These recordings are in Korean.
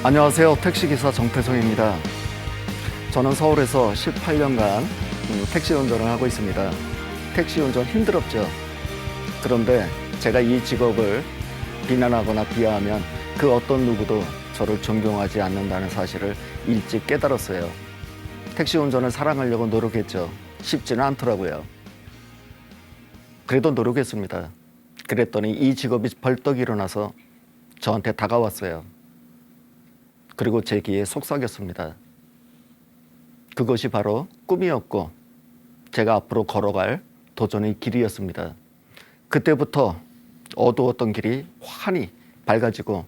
안녕하세요. 택시기사 정태성입니다. 저는 서울에서 18년간 택시 운전을 하고 있습니다. 택시 운전 힘들었죠. 그런데 제가 이 직업을 비난하거나 비하하면 그 어떤 누구도 저를 존경하지 않는다는 사실을 일찍 깨달았어요. 택시 운전을 사랑하려고 노력했죠. 쉽지는 않더라고요. 그래도 노력했습니다. 그랬더니 이 직업이 벌떡 일어나서 저한테 다가왔어요. 그리고 제 귀에 속삭였습니다. 그것이 바로 꿈이었고 제가 앞으로 걸어갈 도전의 길이었습니다. 그때부터 어두웠던 길이 환히 밝아지고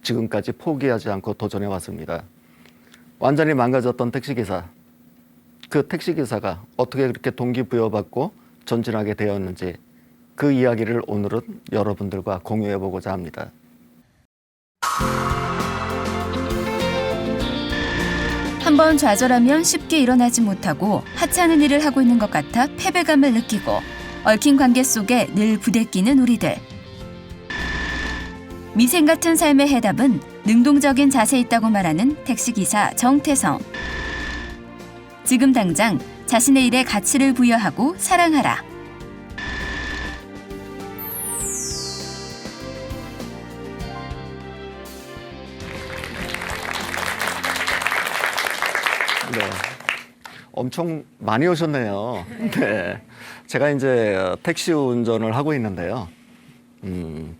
지금까지 포기하지 않고 도전해 왔습니다. 완전히 망가졌던 택시기사. 그 택시기사가 어떻게 그렇게 동기부여받고 전진하게 되었는지 그 이야기를 오늘은 여러분들과 공유해 보고자 합니다. 한번 좌절하면 쉽게 일어나지 못하고 하찮은 일을 하고 있는 것 같아 패배감을 느끼고 얽힌 관계 속에 늘 부대끼는 우리들. 미생 같은 삶의 해답은 능동적인 자세에 있다고 말하는 택시기사 정태성. 지금 당장 자신의 일에 가치를 부여하고 사랑하라. 네, 엄청 많이 오셨네요. 네, 제가 이제 택시 운전을 하고 있는데요.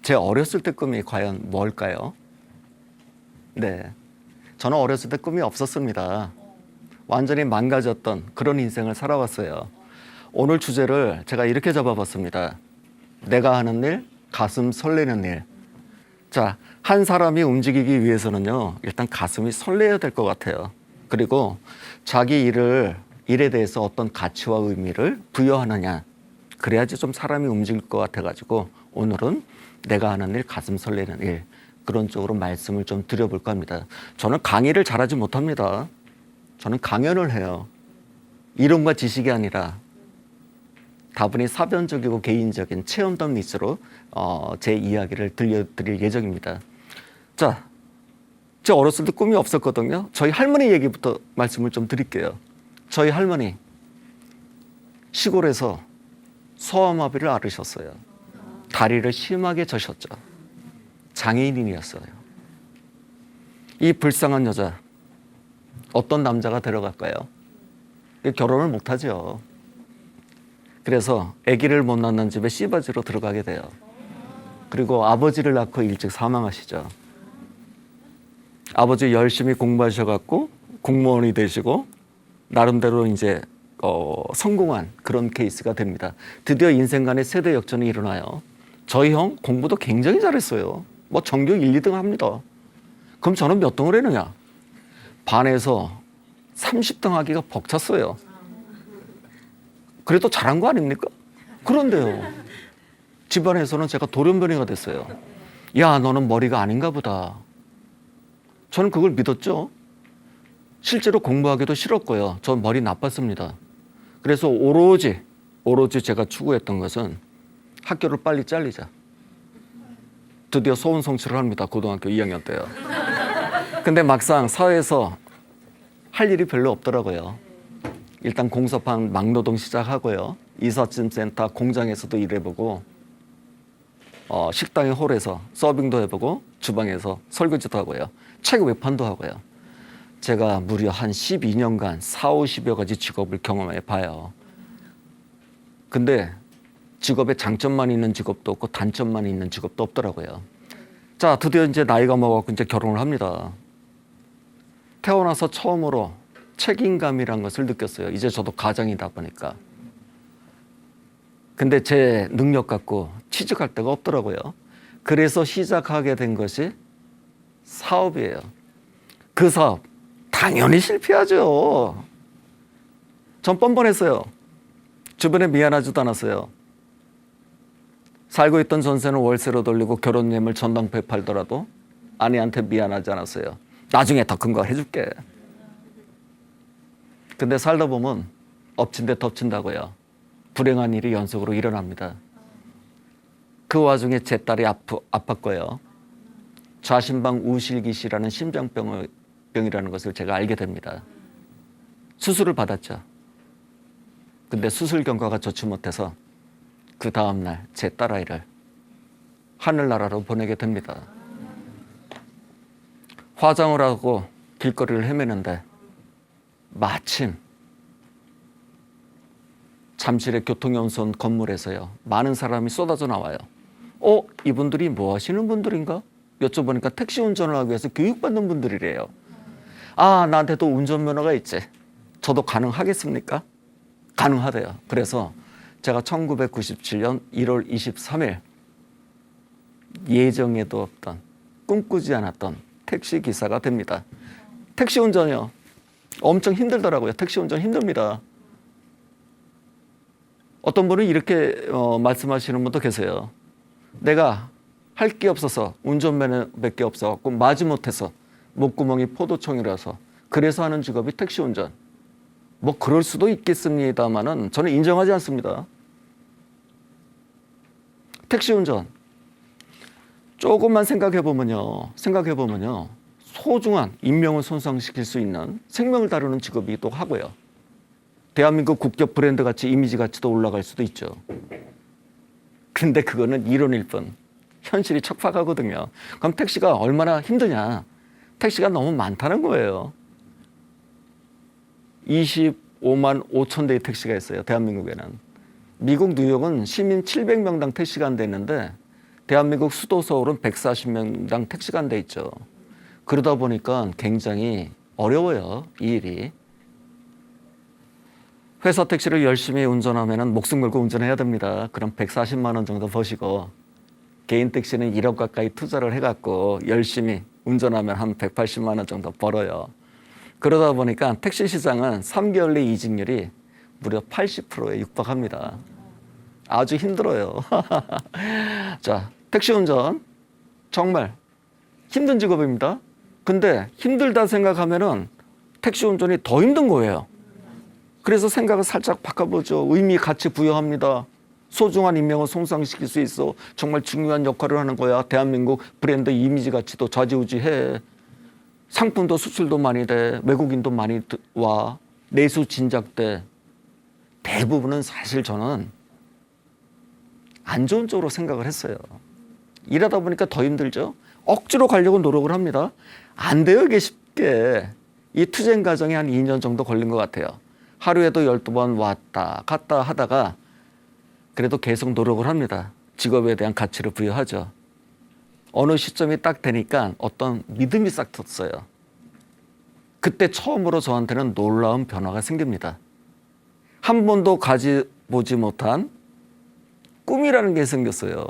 제 어렸을 때 꿈이 과연 뭘까요? 네, 저는 어렸을 때 꿈이 없었습니다. 완전히 망가졌던 그런 인생을 살아왔어요. 오늘 주제를 제가 이렇게 잡아봤습니다. 내가 하는 일, 가슴 설레는 일. 자, 한 사람이 움직이기 위해서는요, 일단 가슴이 설레야 될 것 같아요. 그리고 자기 일에 대해서 어떤 가치와 의미를 부여하느냐. 그래야지 좀 사람이 움직일 것 같아가지고 오늘은 내가 하는 일, 가슴 설레는 일. 그런 쪽으로 말씀을 좀 드려볼까 합니다. 저는 강의를 잘하지 못합니다. 저는 강연을 해요. 이론과 지식이 아니라 다분히 사변적이고 개인적인 체험담 위주로 제 이야기를 들려드릴 예정입니다. 자, 제 어렸을 때 꿈이 없었거든요. 저희 할머니 얘기부터 말씀을 좀 드릴게요. 저희 할머니 시골에서 소아마비를 앓으셨어요. 다리를 심하게 저셨죠. 장애인이었어요. 이 불쌍한 여자, 어떤 남자가 데려갈까요? 결혼을 못하죠. 그래서 아기를 못 낳는 집에 씨바지로 들어가게 돼요. 그리고 아버지를 낳고 일찍 사망하시죠. 아버지 열심히 공부하셔갖고 공무원이 되시고 나름대로 이제 성공한 그런 케이스가 됩니다. 드디어 인생 간의 세대 역전이 일어나요. 저희 형 공부도 굉장히 잘했어요. 뭐 전교 1, 2등 합니다. 그럼 저는 몇 등을 했느냐? 반에서 30등 하기가 벅찼어요. 그래도 잘한 거 아닙니까? 그런데요, 집안에서는 제가 돌연변이가 됐어요. 야, 너는 머리가 아닌가 보다. 저는 그걸 믿었죠. 실제로 공부하기도 싫었고요. 전 머리 나빴습니다. 그래서 오로지 제가 추구했던 것은 학교를 빨리 잘리자. 드디어 소원 성취를 합니다. 고등학교 2학년 때요. 근데 막상 사회에서 할 일이 별로 없더라고요. 일단 공사판 막노동 시작하고요. 이삿짐센터 공장에서도 일해보고 식당의 홀에서 서빙도 해보고 주방에서 설거지도 하고요. 책 외판도 하고요. 제가 무려 한 12년간 4, 50여 가지 직업을 경험해 봐요. 근데 직업에 장점만 있는 직업도 없고 단점만 있는 직업도 없더라고요. 자, 드디어 이제 나이가 먹었고 이제 결혼을 합니다. 태어나서 처음으로 책임감이란 것을 느꼈어요. 이제 저도 가장이다 보니까. 근데 제 능력 갖고 취직할 데가 없더라고요. 그래서 시작하게 된 것이 사업이에요. 그 사업 당연히 실패하죠. 전 뻔뻔했어요. 주변에 미안하지도 않았어요. 살고 있던 전세는 월세로 돌리고 결혼 예물 전당포에 팔더라도 아내한테 미안하지 않았어요. 나중에 더 큰 거 해줄게. 근데 살다 보면 엎친 데 덮친다고요. 불행한 일이 연속으로 일어납니다. 그 와중에 제 딸이 아팠고요. 좌심방 우실기시라는 심장병이라는 것을 제가 알게 됩니다. 수술을 받았죠. 근데 수술 경과가 좋지 못해서 그 다음날 제 딸아이를 하늘나라로 보내게 됩니다. 화장을 하고 길거리를 헤매는데 마침 잠실의 교통연수원 건물에서요, 많은 사람이 쏟아져 나와요. 이분들이 뭐 하시는 분들인가? 여쭤보니까 택시 운전을 하기 위해서 교육받는 분들이래요. 나한테도 운전면허가 있지. 저도 가능하겠습니까? 가능하대요. 그래서 제가 1997년 1월 23일 예정에도 없던, 꿈꾸지 않았던 택시 기사가 됩니다. 택시 운전이요. 엄청 힘들더라고요. 택시 운전 힘듭니다. 어떤 분은 이렇게 말씀하시는 분도 계세요. 내가 할 게 없어서, 운전면허밖에 없어갖고 마지못해서 목구멍이 포도청이라서 그래서 하는 직업이 택시 운전. 뭐 그럴 수도 있겠습니다만은 저는 인정하지 않습니다. 택시 운전 조금만 생각해 보면요, 소중한 인명을 손상시킬 수 있는, 생명을 다루는 직업이기도 하고요. 대한민국 국적 브랜드 가치, 이미지 가치도 올라갈 수도 있죠. 근데 그거는 이론일 뿐 현실이 척박하거든요. 그럼 택시가 얼마나 힘드냐? 택시가 너무 많다는 거예요. 25만 5천 대의 택시가 있어요, 대한민국에는. 미국 뉴욕은 시민 700명당 택시가 한 대 있는데 대한민국 수도 서울은 140명당 택시가 한 대 있죠. 그러다 보니까 굉장히 어려워요, 이 일이. 회사 택시를 열심히 운전하면 목숨 걸고 운전해야 됩니다. 그럼 140만 원 정도 버시고, 개인 택시는 1억 가까이 투자를 해갖고 열심히 운전하면 한 180만 원 정도 벌어요. 그러다 보니까 택시 시장은 3개월 내 이직률이 무려 80%에 육박합니다. 아주 힘들어요. 자, 택시 운전 정말 힘든 직업입니다. 근데 힘들다 생각하면은 택시 운전이 더 힘든 거예요. 그래서 생각을 살짝 바꿔보죠. 의미, 가치 부여합니다. 소중한 인명을 손상시킬 수 있어. 정말 중요한 역할을 하는 거야. 대한민국 브랜드 이미지 가치도 좌지우지해. 상품도 수출도 많이 돼. 외국인도 많이 와. 내수 진작돼. 대부분은 사실 저는 안 좋은 쪽으로 생각을 했어요. 일하다 보니까 더 힘들죠. 억지로 가려고 노력을 합니다. 안 돼요, 이게 쉽게. 이 투쟁 과정이 한 2년 정도 걸린 것 같아요. 하루에도 12번 왔다 갔다 하다가 그래도 계속 노력을 합니다. 직업에 대한 가치를 부여하죠. 어느 시점이 딱 되니까 어떤 믿음이 싹 텄어요. 그때 처음으로 저한테는 놀라운 변화가 생깁니다. 한 번도 가지보지 못한 꿈이라는 게 생겼어요.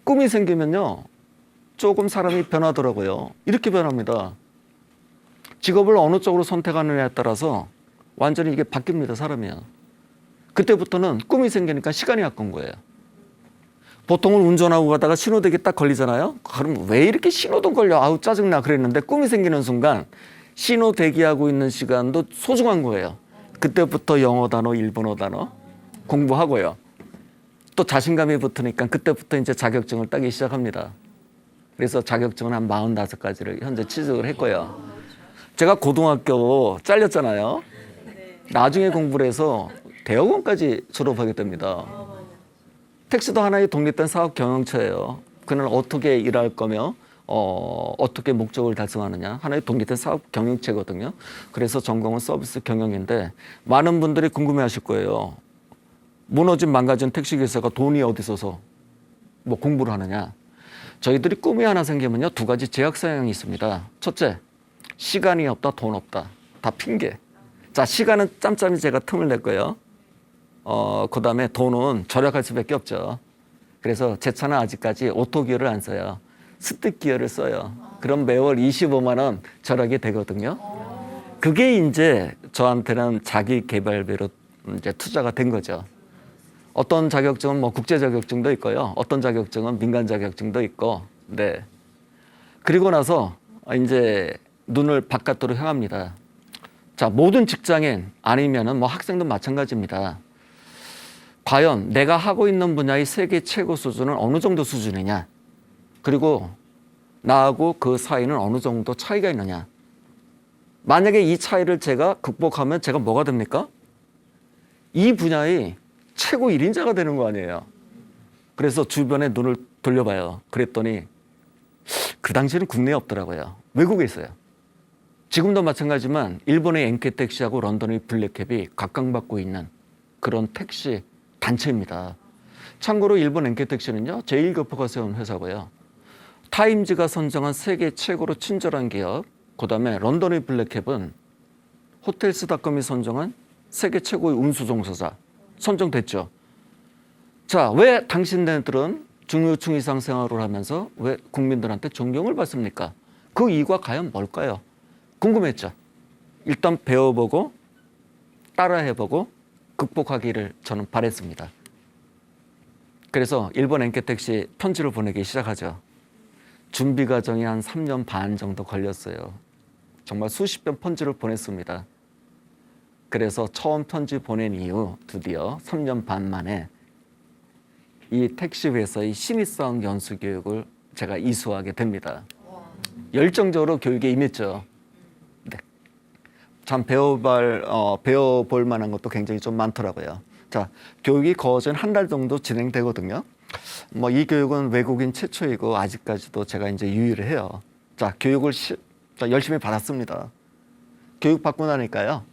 꿈이 생기면요, 조금 사람이 변하더라고요. 이렇게 변합니다. 직업을 어느 쪽으로 선택하느냐에 따라서 완전히 이게 바뀝니다, 사람이요. 그때부터는 꿈이 생기니까 시간이 아까운 거예요. 보통은 운전하고 가다가 신호등이 딱 걸리잖아요. 그럼 왜 이렇게 신호등 걸려? 아우 짜증나 그랬는데 꿈이 생기는 순간 신호 대기하고 있는 시간도 소중한 거예요. 그때부터 영어 단어, 일본어 단어 공부하고요. 또 자신감이 붙으니까 그때부터 이제 자격증을 따기 시작합니다. 그래서 자격증은 한 45가지를 현재 취득을 했고요. 제가 고등학교 잘렸잖아요. 나중에 공부를 해서 대학원까지 졸업하게 됩니다. 택시도 하나의 독립된 사업 경영처예요. 그는 어떻게 일할 거며 어떻게 목적을 달성하느냐, 하나의 독립된 사업 경영체거든요. 그래서 전공은 서비스 경영인데 많은 분들이 궁금해하실 거예요. 무너진 망가진 택시기사가 돈이 어디서서 뭐 공부를 하느냐. 저희들이 꿈이 하나 생기면요, 2가지 제약사항이 있습니다. 첫째, 시간이 없다, 돈 없다. 다 핑계. 자, 시간은 짬짬이 제가 틈을 낼 거예요. 그 다음에 돈은 절약할 수밖에 없죠. 그래서 제 차는 아직까지 오토기어를 안 써요. 스틱기어를 써요. 그럼 매월 25만 원 절약이 되거든요. 그게 이제 저한테는 자기 개발비로 이제 투자가 된 거죠. 어떤 자격증은 뭐 국제 자격증도 있고요. 어떤 자격증은 민간 자격증도 있고, 네. 그리고 나서 이제 눈을 바깥으로 향합니다. 자, 모든 직장인 아니면은 뭐 학생도 마찬가지입니다. 과연 내가 하고 있는 분야의 세계 최고 수준은 어느 정도 수준이냐? 그리고 나하고 그 사이는 어느 정도 차이가 있느냐. 만약에 이 차이를 제가 극복하면 제가 뭐가 됩니까? 이 분야의 최고 1인자가 되는 거 아니에요. 그래서 주변에 눈을 돌려봐요. 그랬더니 그 당시에는 국내에 없더라고요. 외국에 있어요. 지금도 마찬가지지만 일본의 엔케택시하고 런던의 블랙캡이 각광받고 있는 그런 택시 단체입니다. 참고로 일본 엔케택시는요, 제1교포가 세운 회사고요. 타임즈가 선정한 세계 최고로 친절한 기업, 그다음에 런던의 블랙캡은 호텔스닷컴이 선정한 세계 최고의 운수종사자 선정됐죠. 자, 왜 당신네들은 중요층 이상 생활을 하면서 왜 국민들한테 존경을 받습니까? 그 이유가 과연 뭘까요? 궁금했죠. 일단 배워보고 따라해보고 극복하기를 저는 바랬습니다. 그래서 일본 엔케택시 편지를 보내기 시작하죠. 준비 과정이 한 3년 반 정도 걸렸어요. 정말 수십 번 편지를 보냈습니다. 그래서 처음 편지 보낸 이후 드디어 3년 반 만에 이 택시 회사의 신입사원 연수 교육을 제가 이수하게 됩니다. 열정적으로 교육에 임했죠. 네. 참 배워볼 만한 것도 굉장히 좀 많더라고요. 자, 교육이 거진 한 달 정도 진행되거든요. 뭐 이 교육은 외국인 최초이고 아직까지도 제가 이제 유일해요. 자, 교육을 열심히 받았습니다. 교육 받고 나니까요.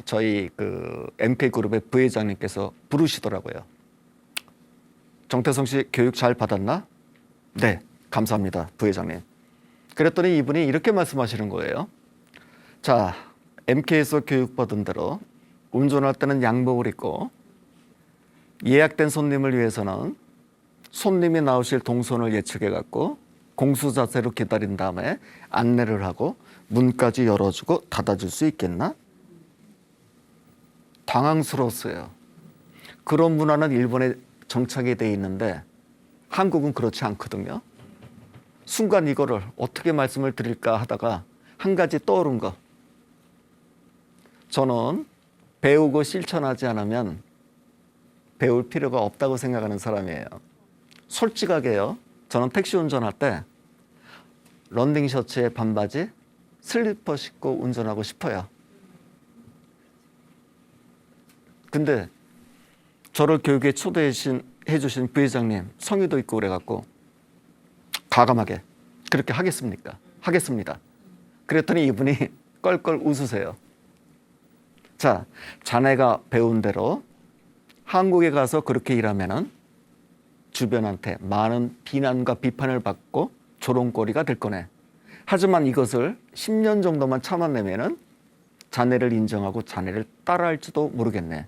저희 그 MK그룹의 부회장님께서 부르시더라고요. 정태성 씨 교육 잘 받았나? 네, 감사합니다, 부회장님. 그랬더니 이분이 이렇게 말씀하시는 거예요. 자, MK에서 교육받은 대로 운전할 때는 양복을 입고 예약된 손님을 위해서는 손님이 나오실 동선을 예측해 갖고 공수 자세로 기다린 다음에 안내를 하고 문까지 열어주고 닫아줄 수 있겠나? 당황스러웠어요. 그런 문화는 일본에 정착이 돼 있는데 한국은 그렇지 않거든요. 순간 이거를 어떻게 말씀을 드릴까 하다가 한 가지 떠오른 거. 저는 배우고 실천하지 않으면 배울 필요가 없다고 생각하는 사람이에요. 솔직하게요. 저는 택시 운전할 때 런닝 셔츠에 반바지, 슬리퍼 신고 운전하고 싶어요. 근데 저를 교육에 초대해 주신 부회장님 성의도 있고 그래갖고 과감하게 그렇게 하겠습니까? 하겠습니다. 그랬더니 이분이 껄껄 웃으세요. 자, 자네가 배운 대로 한국에 가서 그렇게 일하면은 주변한테 많은 비난과 비판을 받고 조롱거리가 될 거네. 하지만 이것을 10년 정도만 참아내면은 자네를 인정하고 자네를 따라할지도 모르겠네.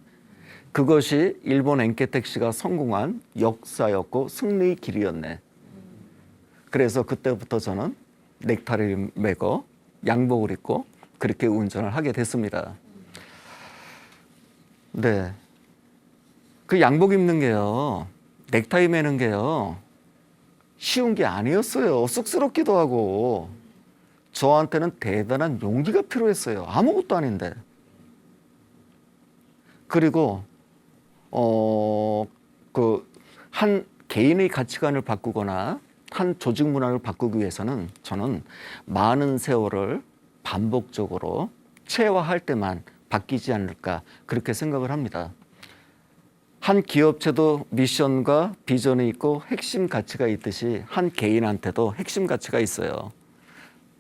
그것이 일본 엔케택시가 성공한 역사였고 승리의 길이었네. 그래서 그때부터 저는 넥타이를 매고 양복을 입고 그렇게 운전을 하게 됐습니다. 네. 그 양복 입는 게요, 넥타이 매는 게요, 쉬운 게 아니었어요. 쑥스럽기도 하고. 저한테는 대단한 용기가 필요했어요. 아무것도 아닌데. 그리고 한 개인의 가치관을 바꾸거나 한 조직 문화를 바꾸기 위해서는 저는 많은 세월을 반복적으로 체화할 때만 바뀌지 않을까 그렇게 생각을 합니다. 한 기업체도 미션과 비전이 있고 핵심 가치가 있듯이 한 개인한테도 핵심 가치가 있어요.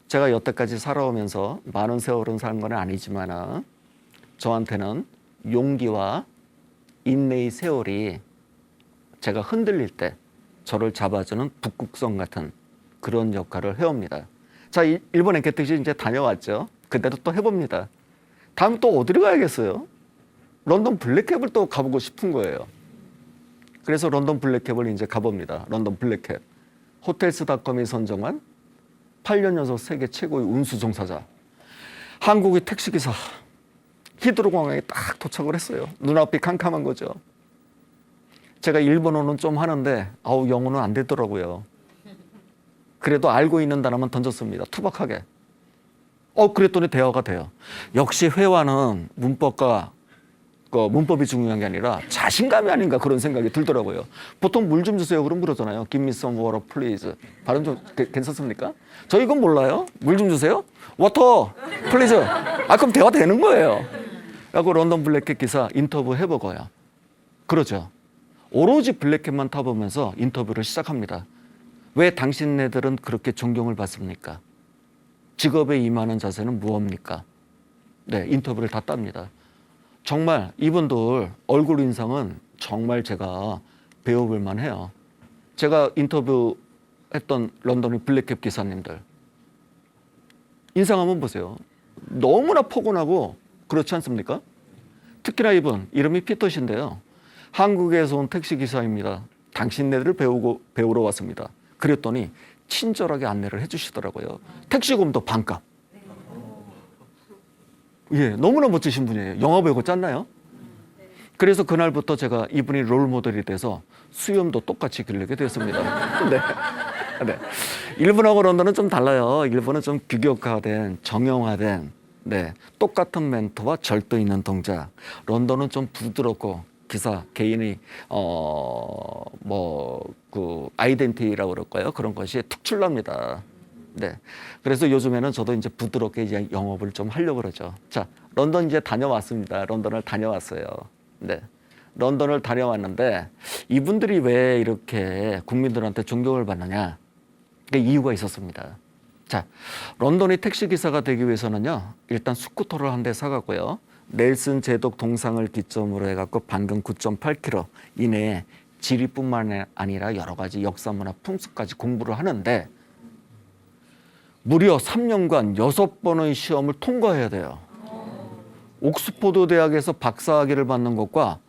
제가 여태까지 살아오면서 많은 세월은 산 건 아니지만 저한테는 용기와 인내의 세월이 제가 흔들릴 때 저를 잡아주는 북극성 같은 그런 역할을 해옵니다. 자, 일본 엔케택시 이제 다녀왔죠. 그때도 또 해봅니다. 다음 또 어디로 가야겠어요? 런던 블랙캡을 또 가보고 싶은 거예요. 그래서 런던 블랙캡을 이제 가봅니다. 런던 블랙캡. 호텔스닷컴이 선정한 8년 연속 세계 최고의 운수 종사자. 한국의 택시기사. 히드로 공항에 딱 도착을 했어요. 눈앞이 캄캄한 거죠. 제가 일본어는 좀 하는데 영어는 안 되더라고요. 그래도 알고 있는 단어만 던졌습니다. 투박하게. 그랬더니 대화가 돼요. 역시 회화는 문법과 그 문법이 중요한 게 아니라 자신감이 아닌가 그런 생각이 들더라고요. 보통 물 좀 주세요 그럼 그러잖아요. Give me some water, please. 발음 좀 괜찮습니까? 저 이건 몰라요. 물 좀 주세요. Water, please. 아 그럼 대화 되는 거예요. 라고 런던 블랙캣 기사 인터뷰 해보고요. 그러죠. 오로지 블랙캣만 타보면서 인터뷰를 시작합니다. 왜 당신네들은 그렇게 존경을 받습니까? 직업에 임하는 자세는 무엇입니까? 네, 인터뷰를 다 땁니다. 정말 이분들 얼굴 인상은 정말 제가 배워볼 만해요. 제가 인터뷰했던 런던의 블랙캡 기사님들 인상 한번 보세요. 너무나 포근하고 그렇지 않습니까? 특히나 이분 이름이 피터신데요. 한국에서 온 택시기사입니다. 당신네들을 배우러 왔습니다. 그랬더니 친절하게 안내를 해주시더라고요. 택시금도 반값. 예, 너무나 멋지신 분이에요. 영화 배우고 짰나요? 그래서 그날부터 제가 이분이 롤 모델이 돼서 수염도 똑같이 기르게 됐습니다. 네. 네. 일본하고 런던은 좀 달라요. 일본은 좀 규격화된, 정형화된, 네, 똑같은 멘트와 절도 있는 동작. 런던은 좀 부드럽고 기사 개인의 그 아이덴티티라고 그럴까요? 그런 것이 특출납니다. 네. 그래서 요즘에는 저도 이제 부드럽게 이제 영업을 좀 하려고 그러죠. 자, 런던 이제 다녀왔습니다. 런던을 다녀왔어요. 네. 런던을 다녀왔는데 이분들이 왜 이렇게 국민들한테 존경을 받느냐? 그 이유가 있었습니다. 자, 런던의 택시기사가 되기 위해서는요, 일단 스쿠터를 한 대 사갖고요, 넬슨 제독 동상을 기점으로 해갖고 반경 9.8km 이내에 지리뿐만 아니라 여러 가지 역사 문화 풍습까지 공부를 하는데 무려 3년간 6번의 시험을 통과해야 돼요. 옥스포드 대학에서 박사학위를 받는 것과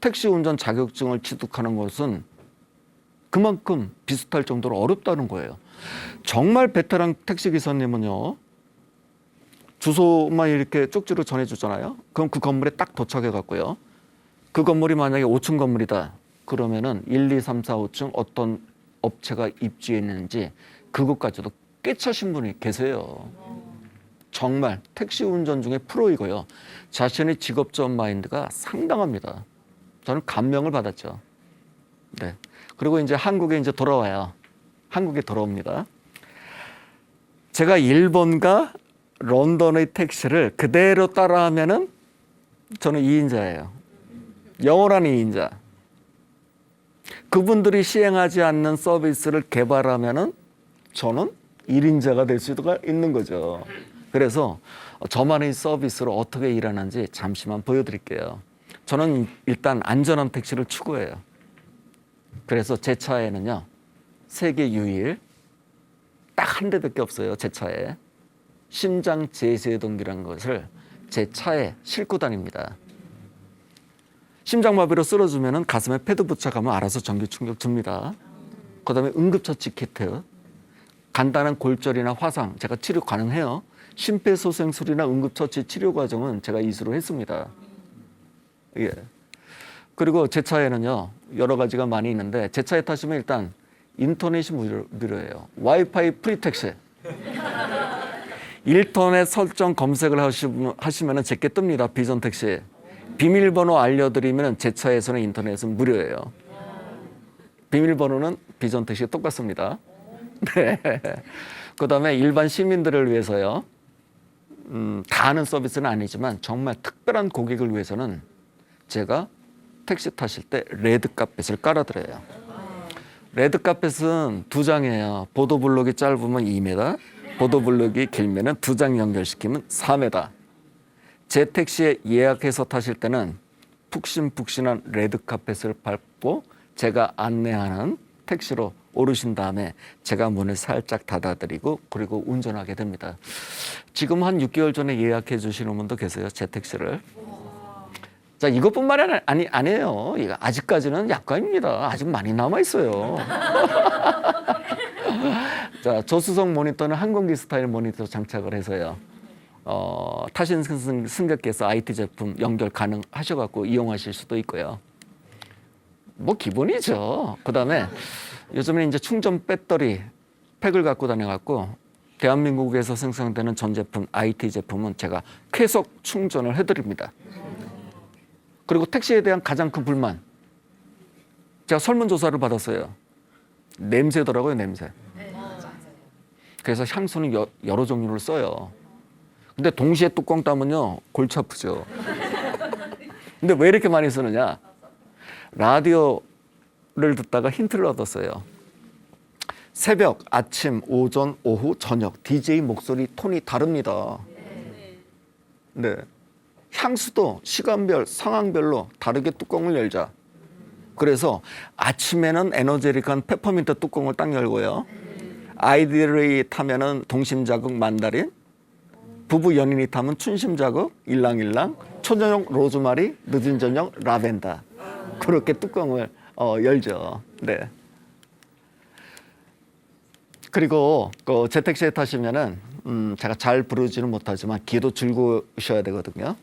택시 운전 자격증을 취득하는 것은 그만큼 비슷할 정도로 어렵다는 거예요. 정말 베테랑 택시 기사님은요, 주소만 이렇게 쪽지로 전해주잖아요. 그럼 그 건물에 딱 도착해 갖고요. 그 건물이 만약에 5층 건물이다. 그러면은 1, 2, 3, 4, 5층 어떤 업체가 입주해 있는지 그것까지도 꿰차신 분이 계세요. 정말 택시 운전 중에 프로이고요. 자신의 직업적 마인드가 상당합니다. 저는 감명을 받았죠. 네. 그리고 이제 한국에 이제 돌아와요. 한국에 돌아옵니다. 제가 일본과 런던의 택시를 그대로 따라하면은 저는 2인자예요. 영원한 2인자. 그분들이 시행하지 않는 서비스를 개발하면은 저는 1인자가 될 수가 있는 거죠. 그래서 저만의 서비스로 어떻게 일하는지 잠시만 보여드릴게요. 저는 일단 안전한 택시를 추구해요. 그래서 제 차에는요, 세계 유일 딱 한 대밖에 없어요. 제 차에 심장 제세동기라는 것을 제 차에 싣고 다닙니다. 심장마비로 쓰러지면은 가슴에 패드 부착하면 알아서 전기 충격 줍니다. 그다음에 응급처치 키트, 간단한 골절이나 화상 제가 치료 가능해요. 심폐소생술이나 응급처치 치료 과정은 제가 이수로 했습니다. 예. 그리고 제 차에는요, 여러 가지가 많이 있는데 제 차에 타시면 일단 인터넷이 무료예요. 와이파이 프리 택시. 인터넷 설정 검색을 하시면 제게 뜹니다. 비전 택시. 비밀번호 알려드리면 제 차에서는 인터넷은 무료예요. 비밀번호는 비전 택시 똑같습니다. 네. 그다음에 일반 시민들을 위해서요. 다 아는 서비스는 아니지만 정말 특별한 고객을 위해서는 제가 택시 타실 때 레드카펫을 깔아드려요. 레드카펫은 2장이에요. 보도블록이 짧으면 2m, 보도블록이 길면 2장 연결시키면 4m. 제 택시에 예약해서 타실 때는 푹신푹신한 레드카펫을 밟고 제가 안내하는 택시로 오르신 다음에 제가 문을 살짝 닫아드리고 그리고 운전하게 됩니다. 지금 한 6개월 전에 예약해 주시는 분도 계세요. 제 택시를. 자, 이것뿐만 아니에요. 아직까지는 약관입니다. 아직 많이 남아 있어요. 자, 조수석 모니터는 항공기 스타일 모니터 장착을 해서요. 타신 승객께서 IT 제품 연결 가능하셔갖고 이용하실 수도 있고요. 뭐 기본이죠. 그다음에 요즘에 이제 충전 배터리 팩을 갖고 다녀갖고 대한민국에서 생산되는 전 제품 IT 제품은 제가 쾌속 충전을 해드립니다. 그리고 택시에 대한 가장 큰 불만. 제가 설문조사를 받았어요. 냄새더라고요, 냄새. 그래서 향수는 여러 종류를 써요. 근데 동시에 뚜껑 따면요, 골치 아프죠. 근데 왜 이렇게 많이 쓰느냐? 라디오를 듣다가 힌트를 얻었어요. 새벽, 아침, 오전, 오후, 저녁 DJ 목소리 톤이 다릅니다. 네. 향수도 시간별, 상황별로 다르게 뚜껑을 열자. 그래서 아침에는 에너제틱한 페퍼민트 뚜껑을 딱 열고요. 아이들이 타면은 동심자극 만다린, 부부 연인이 타면 춘심자극 일랑일랑, 초저녁 로즈마리, 늦은 저녁 라벤더. 그렇게 뚜껑을 열죠. 네. 그리고 그 재택시에 타시면은 제가 잘 부르지는 못하지만 귀도 즐거우셔야 되거든요.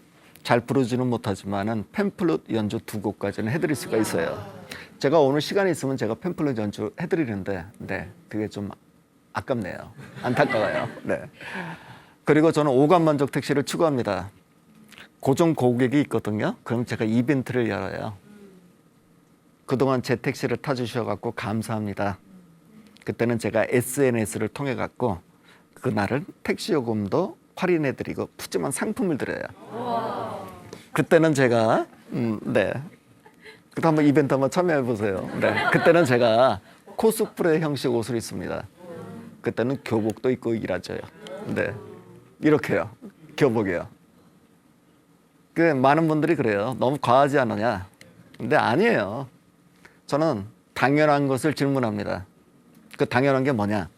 잘 부르지는 못하지만은 팸플룻 연주 2곡까지는 해드릴 수가 있어요. 제가 오늘 시간이 있으면 제가 팸플룻 연주 해드리는데, 네, 그게 좀 아깝네요. 안타까워요. 네. 그리고 저는 오감 만족 택시를 추구합니다. 고정 고객이 있거든요. 그럼 제가 이벤트를 열어요. 그동안 제 택시를 타주셔갖고 감사합니다. 그때는 제가 SNS를 통해 갖고 그날은 택시 요금도 할인해드리고 푸짐한 상품을 드려요. 그때는 제가 네. 그때 한번 이벤트 한번 참여해 보세요. 네. 그때는 제가 코스프레 형식 옷을 입습니다. 그때는 교복도 입고 일하죠. 네. 이렇게요. 교복이요. 그 많은 분들이 그래요. 너무 과하지 않느냐? 근데 아니에요. 저는 당연한 것을 질문합니다. 그 당연한 게 뭐냐?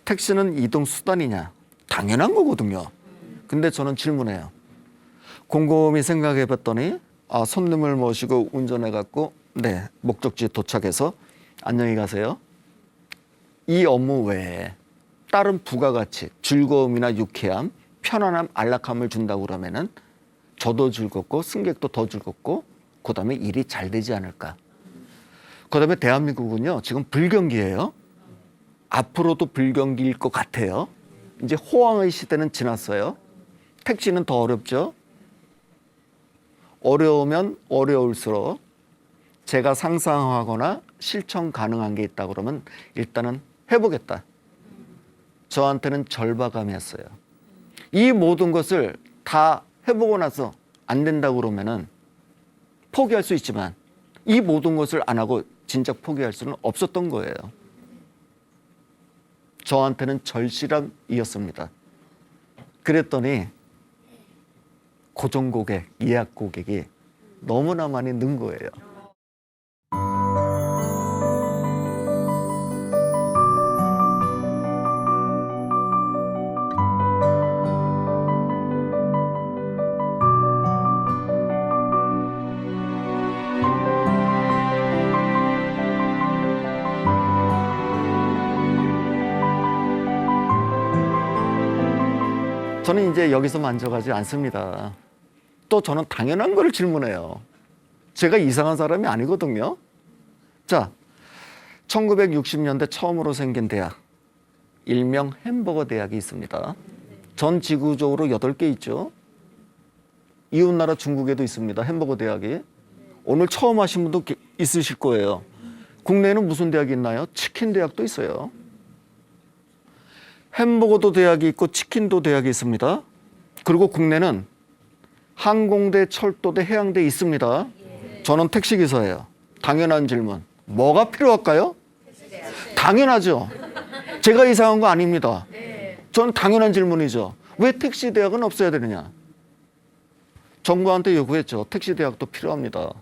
택시는 이동 수단이냐? 당연한 거거든요. 근데 저는 질문해요. 곰곰이 생각해 봤더니 손님을 모시고 운전해 갖고 네, 목적지에 도착해서 안녕히 가세요. 이 업무 외에 다른 부가가치, 즐거움이나 유쾌함, 편안함, 안락함을 준다고 그러면은 저도 즐겁고 승객도 더 즐겁고 그다음에 일이 잘 되지 않을까. 그다음에 대한민국은요 지금 불경기예요. 앞으로도 불경기일 것 같아요. 이제 호황의 시대는 지났어요. 택시는 더 어렵죠. 어려우면 어려울수록 제가 상상하거나 실천 가능한 게 있다 그러면 일단은 해보겠다. 저한테는 절박감이었어요. 이 모든 것을 다 해보고 나서 안 된다고 그러면은 포기할 수 있지만 이 모든 것을 안 하고 진작 포기할 수는 없었던 거예요. 저한테는 절실함이었습니다. 그랬더니 고정 고객, 예약 고객이 너무나 많이 는 거예요. 저는 이제 여기서 만족하지 않습니다. 또 저는 당연한 걸 질문해요. 제가 이상한 사람이 아니거든요. 자, 1960년대 처음으로 생긴 대학, 일명 햄버거 대학이 있습니다. 전 지구적으로 8개 있죠. 이웃나라 중국에도 있습니다. 햄버거 대학이. 오늘 처음 하신 분도 있으실 거예요. 국내에는 무슨 대학이 있나요? 치킨 대학도 있어요. 햄버거도 대학이 있고 치킨도 대학이 있습니다. 그리고 국내는 항공대, 철도대, 해양대 있습니다. 저는 택시기사예요. 당연한 질문. 뭐가 필요할까요? 당연하죠. 제가 이상한 거 아닙니다. 저는 당연한 질문이죠. 왜 택시 대학은 없어야 되느냐? 정부한테 요구했죠. 택시 대학도 필요합니다.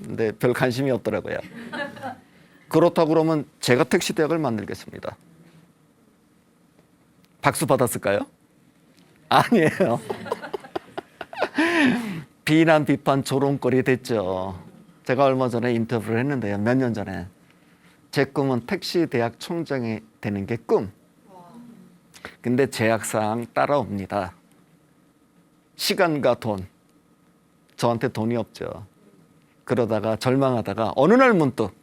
근데 별 관심이 없더라고요. 그렇다고 그러면 제가 택시 대학을 만들겠습니다. 박수 받았을까요? 아니에요. 비난, 비판, 조롱거리 됐죠. 제가 얼마 전에 인터뷰를 했는데요. 몇 년 전에. 제 꿈은 택시 대학 총장이 되는 게 꿈. 근데 제약사항 따라옵니다. 시간과 돈. 저한테 돈이 없죠. 그러다가 절망하다가 어느 날 문득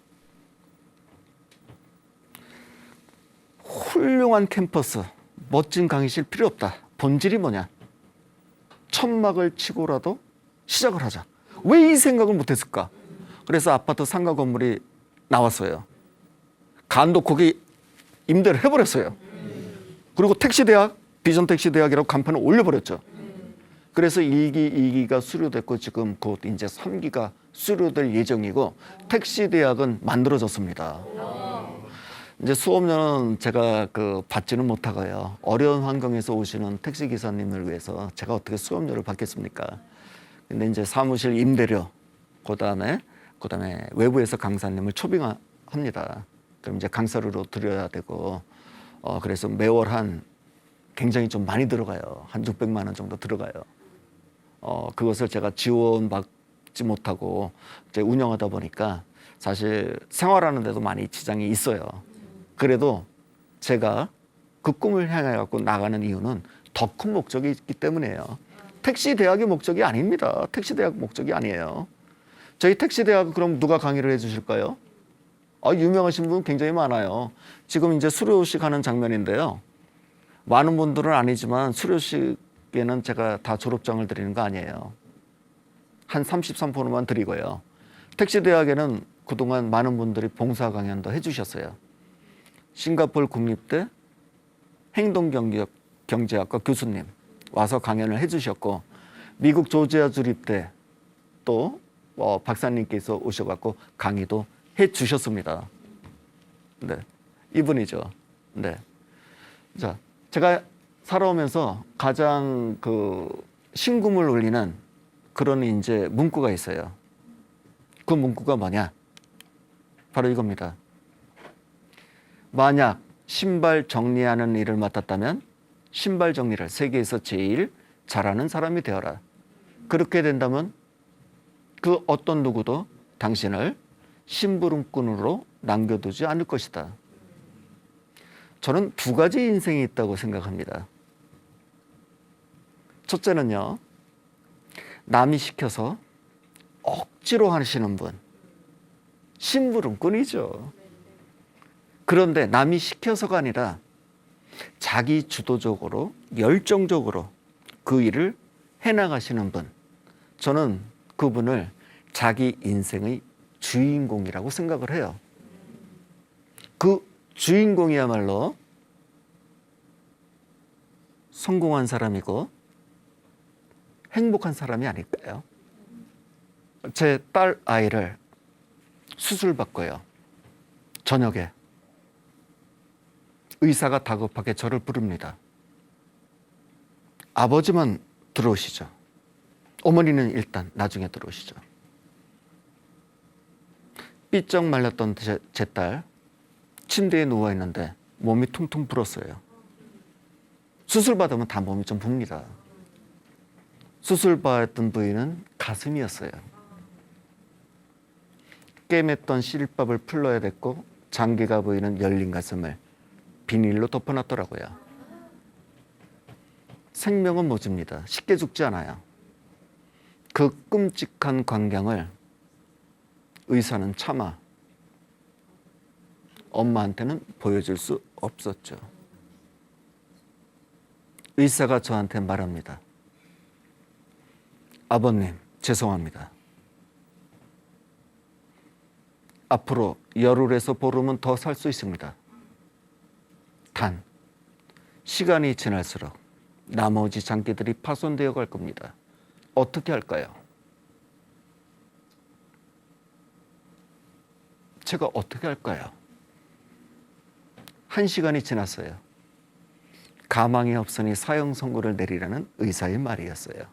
훌륭한 캠퍼스, 멋진 강의실 필요 없다. 본질이 뭐냐? 천막을 치고라도 시작을 하자. 왜 이 생각을 못했을까? 그래서 아파트 상가 건물이 나왔어요. 간도 거기 임대를 해버렸어요. 그리고 택시대학, 비전택시대학이라고 간판을 올려버렸죠. 그래서 1기, 2기가 수료됐고 지금 곧 이제 3기가 수료될 예정이고 택시대학은 만들어졌습니다. 이제 수업료는 제가 받지는 못하고요. 어려운 환경에서 오시는 택시 기사님을 위해서 제가 어떻게 수업료를 받겠습니까? 근데 이제 사무실 임대료, 그다음에 외부에서 강사님을 초빙합니다. 그럼 이제 강사료로 드려야 되고, 그래서 매월 굉장히 좀 많이 들어가요. 한 600만 원 정도 들어가요. 그것을 제가 지원받지 못하고 이제 운영하다 보니까 사실 생활하는 데도 많이 지장이 있어요. 그래도 제가 그 꿈을 향해 갖고 나가는 이유는 더 큰 목적이 있기 때문이에요. 택시 대학의 목적이 아닙니다. 택시 대학 목적이 아니에요. 저희 택시 대학 그럼 누가 강의를 해주실까요? 유명하신 분 굉장히 많아요. 지금 이제 수료식 하는 장면인데요. 많은 분들은 아니지만 수료식에는 제가 다 졸업장을 드리는 거 아니에요. 한 33%만 드리고요. 택시 대학에는 그동안 많은 분들이 봉사 강연도 해주셨어요. 싱가포르 국립대 행동경제학과 교수님 와서 강연을 해주셨고, 미국 조지아 주립대 또 박사님께서 오셔갖고 강의도 해주셨습니다. 네, 이분이죠. 네, 자, 제가 살아오면서 가장 심금을 울리는 그런 이제 문구가 있어요. 그 문구가 뭐냐? 바로 이겁니다. 만약 신발 정리하는 일을 맡았다면 신발 정리를 세계에서 제일 잘하는 사람이 되어라. 그렇게 된다면 그 어떤 누구도 당신을 심부름꾼으로 남겨두지 않을 것이다. 저는 두 가지 인생이 있다고 생각합니다. 첫째는요, 남이 시켜서 억지로 하시는 분, 심부름꾼이죠. 그런데 남이 시켜서가 아니라 자기 주도적으로 열정적으로 그 일을 해나가시는 분, 저는 그분을 자기 인생의 주인공이라고 생각을 해요. 그 주인공이야말로 성공한 사람이고 행복한 사람이 아닐까요? 제 딸 아이를 수술받고요. 저녁에 의사가 다급하게 저를 부릅니다. 아버지만 들어오시죠. 어머니는 일단 나중에 들어오시죠. 삐쩍 말랐던 제 딸 침대에 누워있는데 몸이 퉁퉁 불었어요. 수술받으면 다 몸이 좀 붑니다. 수술받았던 부위는 가슴이었어요. 꿰맸던 실밥을 풀러야 됐고 장기가 보이는 열린 가슴을 비닐로 덮어놨더라고요. 생명은 모집니다. 쉽게 죽지 않아요. 그 끔찍한 광경을 의사는 차마 엄마한테는 보여줄 수 없었죠. 의사가 저한테 말합니다. 아버님, 죄송합니다. 앞으로 열흘에서 보름은 더 살 수 있습니다. 단, 시간이 지날수록 나머지 장기들이 파손되어 갈 겁니다. 어떻게 할까요? 제가 어떻게 할까요? 1시간이 지났어요. 가망이 없으니 사형 선고를 내리라는 의사의 말이었어요.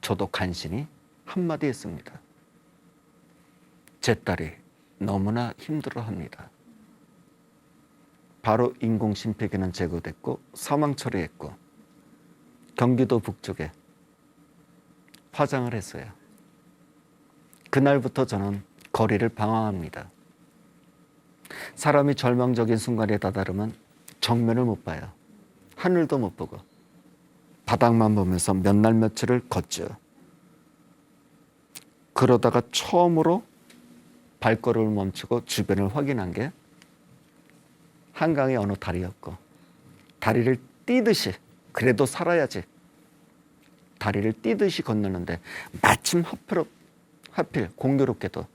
저도 간신히 한마디 했습니다. 제 딸이 너무나 힘들어합니다. 바로 인공심폐기는 제거됐고 사망 처리했고 경기도 북쪽에 화장을 했어요. 그날부터 저는 거리를 방황합니다. 사람이 절망적인 순간에 다다르면 정면을 못 봐요. 하늘도 못 보고 바닥만 보면서 몇 날 며칠을 걷죠. 그러다가 처음으로 발걸음을 멈추고 주변을 확인한 게 한강의 어느 다리였고, 다리를 띄듯이 그래도 살아야지 다리를 띄듯이 건너는데 마침 하필 공교롭게도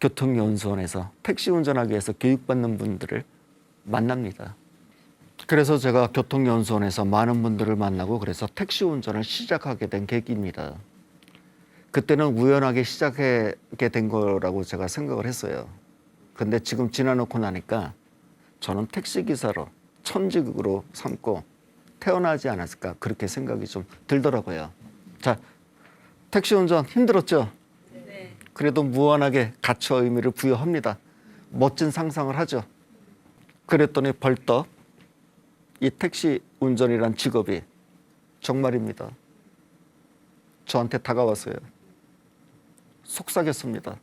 교통연수원에서 택시 운전하기 위해서 교육받는 분들을 만납니다. 그래서 제가 교통연수원에서 많은 분들을 만나고 그래서 택시 운전을 시작하게 된 계기입니다. 그때는 우연하게 시작하게 된 거라고 제가 생각을 했어요. 근데 지금 지나놓고 나니까 저는 택시기사로 천직으로 삼고 태어나지 않았을까 그렇게 생각이 좀 들더라고요. 자, 택시 운전 힘들었죠? 네. 그래도 무한하게 가치 의미를 부여합니다. 멋진 상상을 하죠. 그랬더니 벌떡 이 택시 운전이란 직업이 정말입니다. 저한테 다가왔어요. 속삭였습니다.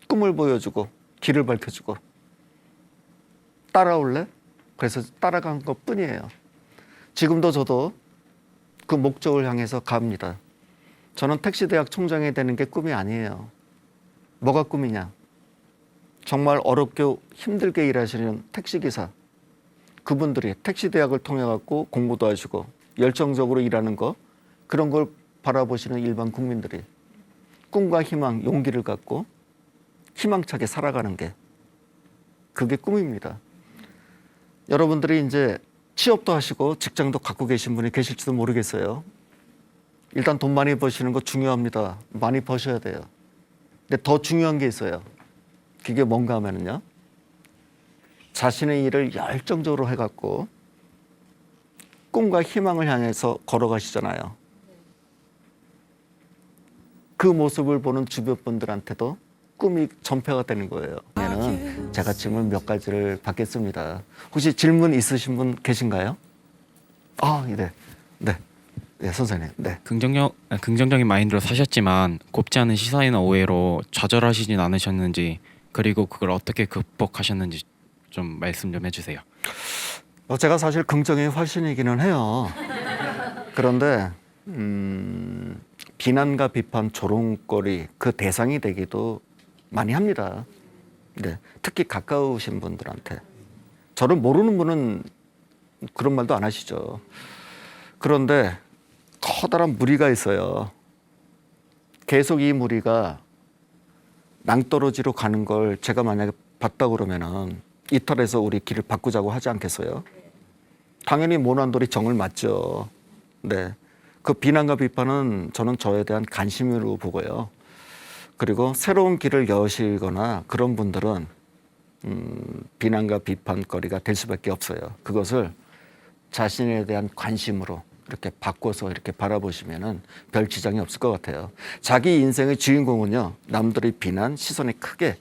꿈을 보여주고 길을 밝혀주고 따라올래? 그래서 따라간 것뿐이에요. 지금도 저도 그 목적을 향해서 갑니다. 저는 택시대학 총장이 되는 게 꿈이 아니에요. 뭐가 꿈이냐? 정말 어렵게 힘들게 일하시는 택시기사, 그분들이 택시대학을 통해 갖고 공부도 하시고 열정적으로 일하는 거, 그런 걸 바라보시는 일반 국민들이 꿈과 희망, 용기를 갖고 희망차게 살아가는 게 그게 꿈입니다. 여러분들이 이제 취업도 하시고 직장도 갖고 계신 분이 계실지도 모르겠어요. 일단 돈 많이 버시는 거 중요합니다. 많이 버셔야 돼요. 근데 더 중요한 게 있어요. 그게 뭔가 하면은요. 자신의 일을 열정적으로 해갖고 꿈과 희망을 향해서 걸어가시잖아요. 그 모습을 보는 주변 분들한테도 꿈이 전폐가 되는 거예요. 그러면은 제가 질문 몇 가지를 받겠습니다. 혹시 질문 있으신 분 계신가요? 네, 선생님. 네. 긍정적인 마인드로 사셨지만 곱지 않은 시선이나 오해로 좌절하시진 않으셨는지, 그리고 그걸 어떻게 극복하셨는지 좀 말씀 좀 해주세요. 제가 사실 긍정의 화신이기는 해요. 그런데 비난과 비판, 조롱거리 그 대상이 되기도 많이 합니다. 네, 특히 가까우신 분들한테. 저를 모르는 분은 그런 말도 안 하시죠. 그런데 커다란 무리가 있어요. 계속 이 무리가 낭떠러지로 가는 걸 제가 만약에 봤다 그러면은 이탈해서 우리 길을 바꾸자고 하지 않겠어요? 당연히 모난돌이 정을 맞죠. 네. 그 비난과 비판은 저는 저에 대한 관심으로 보고요. 그리고 새로운 길을 여시거나 그런 분들은 비난과 비판거리가 될 수밖에 없어요. 그것을 자신에 대한 관심으로 이렇게 바꿔서 이렇게 바라보시면은 별 지장이 없을 것 같아요. 자기 인생의 주인공은요, 남들의 비난, 시선에 크게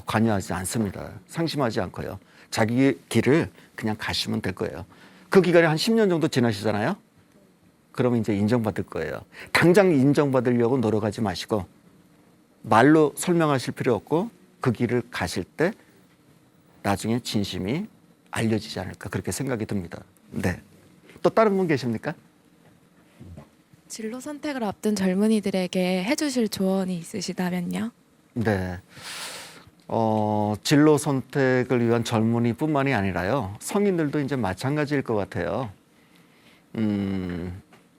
관여하지 않습니다. 상심하지 않고요. 자기 길을 그냥 가시면 될 거예요. 그 기간이 한 10년 정도 지나시잖아요. 그러면 이제 인정받을 거예요. 당장 인정받으려고 노력하지 마시고 말로 설명하실 필요 없고 그 길을 가실 때 나중에 진심이 알려지지 않을까 그렇게 생각이 듭니다. 네. 또 다른 분 계십니까? 진로 선택을 앞둔 젊은이들에게 해주실 조언이 있으시다면요? 네. 진로 선택을 위한 젊은이뿐만이 아니라요. 성인들도 이제 마찬가지일 것 같아요.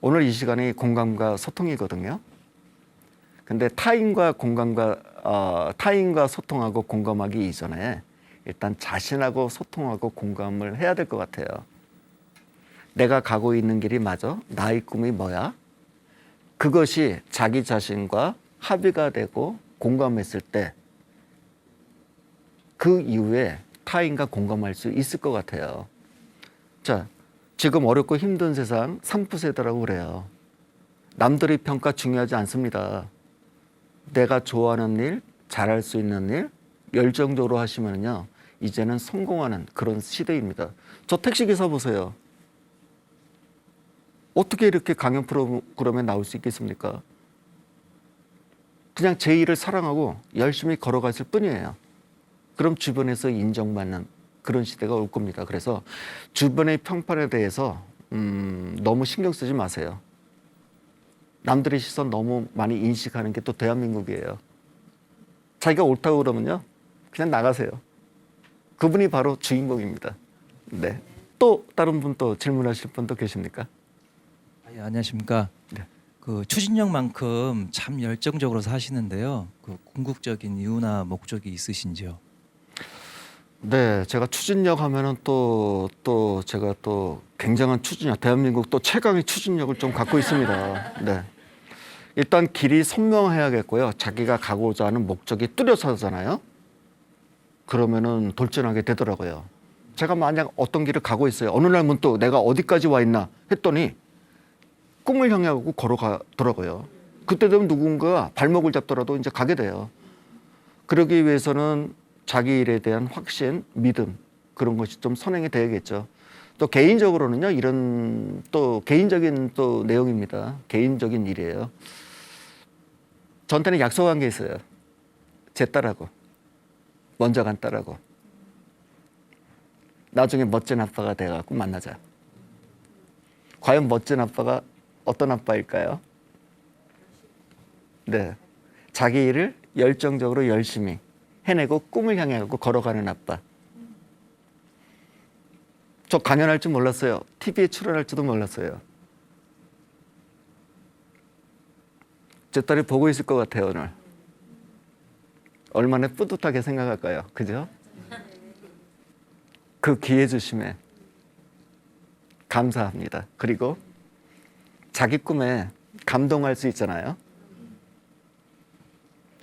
오늘 이 시간이 공감과 소통이거든요. 근데 타인과 소통하고 공감하기 이전에 일단 자신하고 소통하고 공감을 해야 될 것 같아요. 내가 가고 있는 길이 맞아? 나의 꿈이 뭐야? 그것이 자기 자신과 합의가 되고 공감했을 때 그 이후에 타인과 공감할 수 있을 것 같아요. 자, 지금 어렵고 힘든 세상 3푸세대라고 그래요. 남들의 평가 중요하지 않습니다. 내가 좋아하는 일, 잘할 수 있는 일, 열정적으로 하시면요, 이제는 성공하는 그런 시대입니다. 저 택시기사 보세요. 어떻게 이렇게 강연 프로그램에 나올 수 있겠습니까? 그냥 제 일을 사랑하고 열심히 걸어갔을 뿐이에요. 그럼 주변에서 인정받는 그런 시대가 올 겁니다. 그래서 주변의 평판에 대해서 너무 신경 쓰지 마세요. 남들의 시선 너무 많이 인식하는 게 또 대한민국이에요. 자기가 옳다고 그러면요, 그냥 나가세요. 그분이 바로 주인공입니다. 네. 또 다른 분 또 질문하실 분 또 계십니까? 네, 안녕하십니까. 네. 그 추진력만큼 참 열정적으로 사시는데요. 그 궁극적인 이유나 목적이 있으신지요? 네, 제가 추진력 하면은 또 제가 또 굉장한 추진력, 대한민국 또 최강의 추진력을 좀 갖고 있습니다. 네. 일단 길이 선명해야겠고요. 자기가 가고자 하는 목적이 뚜렷하잖아요. 그러면은 돌진하게 되더라고요. 제가 만약 어떤 길을 가고 있어요. 어느 날 문득 내가 어디까지 와 있나 했더니 꿈을 향해 가고 걸어가더라고요. 그때 되면 누군가 발목을 잡더라도 이제 가게 돼요. 그러기 위해서는 자기 일에 대한 확신, 믿음 그런 것이 좀 선행이 돼야겠죠. 또 개인적으로는요. 이런 또 개인적인 또 내용입니다. 개인적인 일이에요. 저한테는 약속한 게 있어요. 제 딸하고 먼저 간 딸하고 나중에 멋진 아빠가 돼갖고 만나자. 과연 멋진 아빠가 어떤 아빠일까요? 네, 자기 일을 열정적으로 열심히 해내고 꿈을 향해 가고 걸어가는 아빠. 저 강연할 줄 몰랐어요. TV에 출연할 줄도 몰랐어요. 제 딸이 보고 있을 것 같아요, 오늘. 얼마나 뿌듯하게 생각할까요? 그죠? 그 기회 주심에 감사합니다. 그리고 자기 꿈에 감동할 수 있잖아요.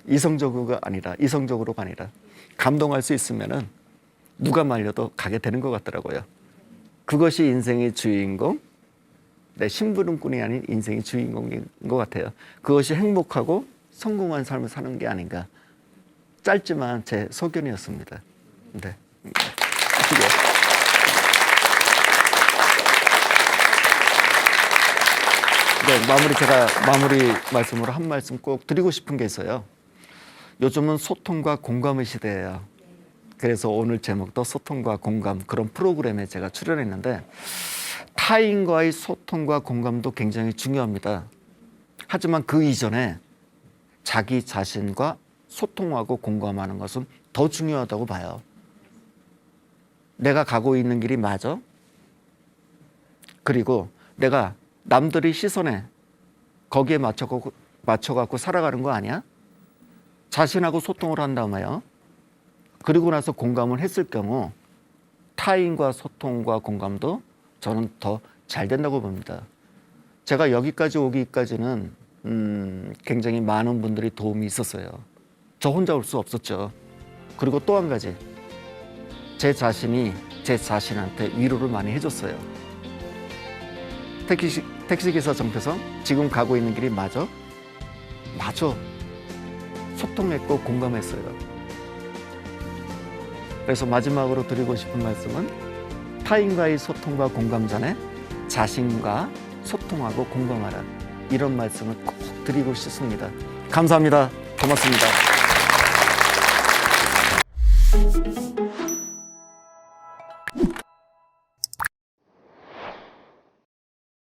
이성적으로가 아니라 감동할 수 있으면은 누가 말려도 가게 되는 것 같더라고요. 그것이 인생의 주인공, 내 심부름꾼이 아닌 인생의 주인공인 것 같아요. 그것이 행복하고 성공한 삶을 사는 게 아닌가. 짧지만 제 소견이었습니다. 네. 네, 제가 마무리 말씀으로 한 말씀 꼭 드리고 싶은 게 있어요. 요즘은 소통과 공감의 시대예요. 그래서 오늘 제목도 소통과 공감 그런 프로그램에 제가 출연했는데 타인과의 소통과 공감도 굉장히 중요합니다. 하지만 그 이전에 자기 자신과 소통하고 공감하는 것은 더 중요하다고 봐요. 내가 가고 있는 길이 맞아? 그리고 내가 남들의 시선에 거기에 맞춰갖고 살아가는 거 아니야? 자신하고 소통을 한다며요. 그리고 나서 공감을 했을 경우 타인과 소통과 공감도 저는 더 잘 된다고 봅니다. 제가 여기까지 오기까지는 굉장히 많은 분들이 도움이 있었어요. 저 혼자 올 수 없었죠. 그리고 또 한 가지, 제 자신이 제 자신한테 위로를 많이 해줬어요. 택시기사 정태성, 지금 가고 있는 길이 맞아? 맞아. 소통했고 공감했어요. 그래서 마지막으로 드리고 싶은 말씀은 타인과의 소통과 공감 전에 자신과 소통하고 공감하라. 이런 말씀을 꼭 드리고 싶습니다. 감사합니다. 고맙습니다.